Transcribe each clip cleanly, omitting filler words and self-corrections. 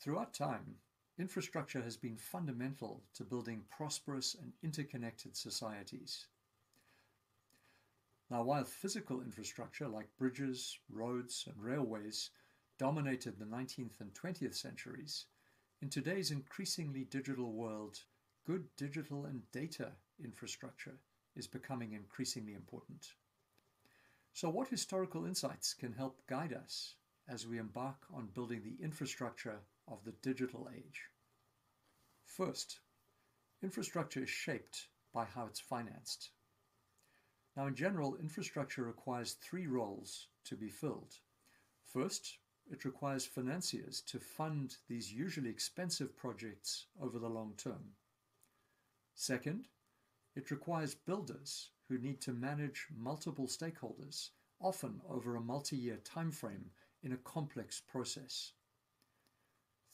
Throughout time, infrastructure has been fundamental to building prosperous and interconnected societies. Now, while physical infrastructure like bridges, roads, and railways dominated the 19th and 20th centuries, in today's increasingly digital world, good digital and data infrastructure is becoming increasingly important. So what historical insights can help guide us as we embark on building the infrastructure of the digital age? First, infrastructure is shaped by how it's financed. Now, in general, infrastructure requires three roles to be filled. First, it requires financiers to fund these usually expensive projects over the long term. Second, it requires builders who need to manage multiple stakeholders, often over a multi-year time frame in a complex process.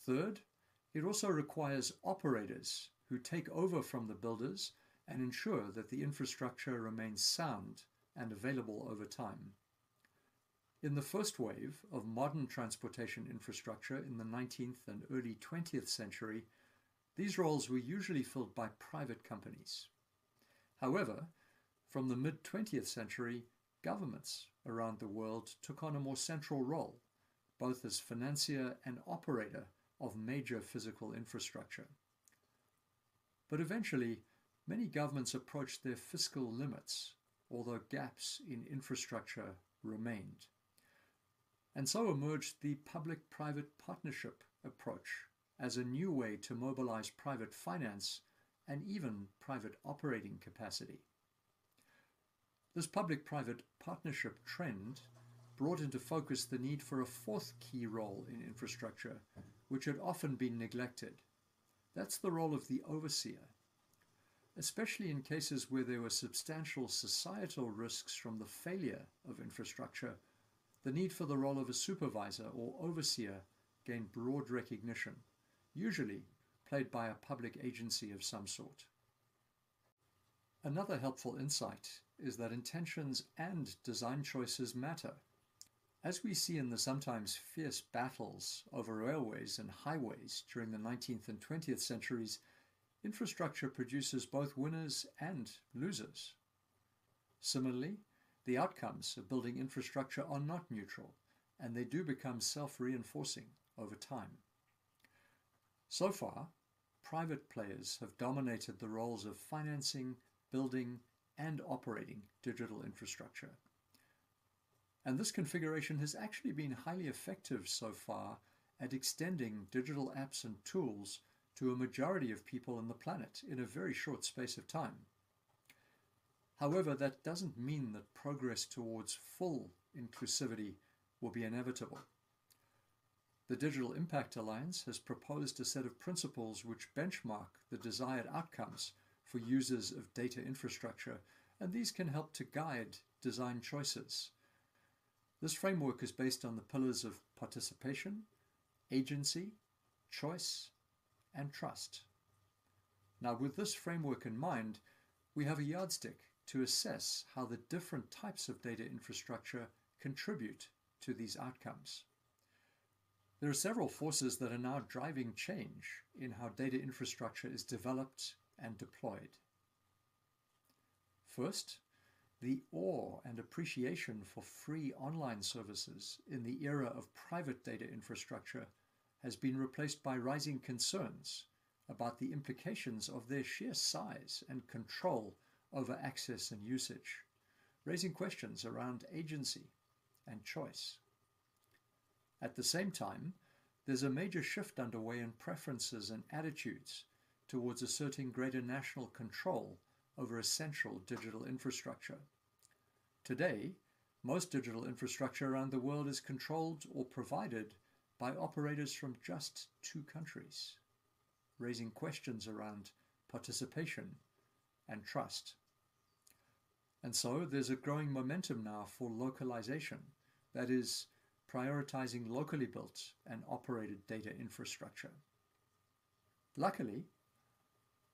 Third, it also requires operators who take over from the builders and ensure that the infrastructure remains sound and available over time. In the first wave of modern transportation infrastructure in the 19th and early 20th century, these roles were usually filled by private companies. However, from the mid-20th century, governments around the world took on a more central role, both as financier and operator of major physical infrastructure. But eventually, many governments approached their fiscal limits, although gaps in infrastructure remained. And so emerged the public-private partnership approach as a new way to mobilize private finance and even private operating capacity. This public-private partnership trend brought into focus the need for a fourth key role in infrastructure, which had often been neglected. That's the role of the overseer. Especially in cases where there were substantial societal risks from the failure of infrastructure, the need for the role of a supervisor or overseer gained broad recognition, usually played by a public agency of some sort. Another helpful insight is that intentions and design choices matter. As we see in the sometimes fierce battles over railways and highways during the 19th and 20th centuries, infrastructure produces both winners and losers. Similarly, the outcomes of building infrastructure are not neutral, and they do become self-reinforcing over time. So far, private players have dominated the roles of financing, building, and operating digital infrastructure. And this configuration has actually been highly effective so far at extending digital apps and tools to a majority of people on the planet in a very short space of time. However, that doesn't mean that progress towards full inclusivity will be inevitable. The Digital Impact Alliance has proposed a set of principles which benchmark the desired outcomes for users of data infrastructure, and these can help to guide design choices. This framework is based on the pillars of participation, agency, choice, and trust. Now, with this framework in mind, we have a yardstick to assess how the different types of data infrastructure contribute to these outcomes. There are several forces that are now driving change in how data infrastructure is developed and deployed. First, the awe and appreciation for free online services in the era of private data infrastructure has been replaced by rising concerns about the implications of their sheer size and control over access and usage, raising questions around agency and choice. At the same time, there's a major shift underway in preferences and attitudes towards asserting greater national control over essential digital infrastructure. Today, most digital infrastructure around the world is controlled or provided by operators from just two countries, raising questions around participation and trust. And so there's a growing momentum now for localization, that is, prioritizing locally built and operated data infrastructure. Luckily,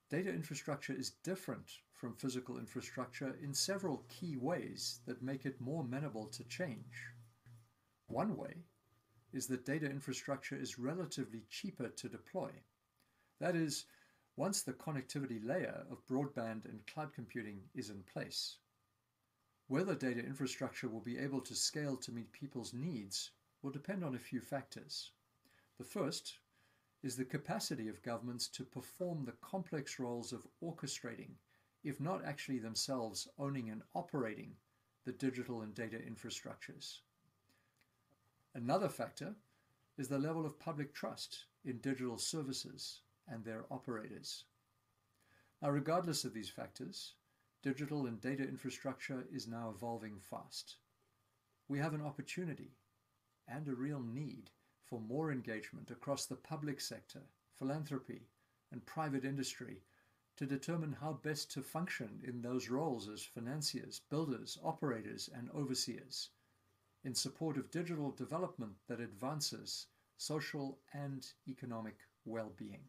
data infrastructure is different from physical infrastructure in several key ways that make it more amenable to change. One way is that data infrastructure is relatively cheaper to deploy. That is, once the connectivity layer of broadband and cloud computing is in place. Whether data infrastructure will be able to scale to meet people's needs will depend on a few factors. The first is the capacity of governments to perform the complex roles of orchestrating, if not actually themselves owning and operating, the digital and data infrastructures. Another factor is the level of public trust in digital services and their operators. Now, regardless of these factors, digital and data infrastructure is now evolving fast. We have an opportunity and a real need for more engagement across the public sector, philanthropy, and private industry to determine how best to function in those roles as financiers, builders, operators, and overseers in support of digital development that advances social and economic well-being.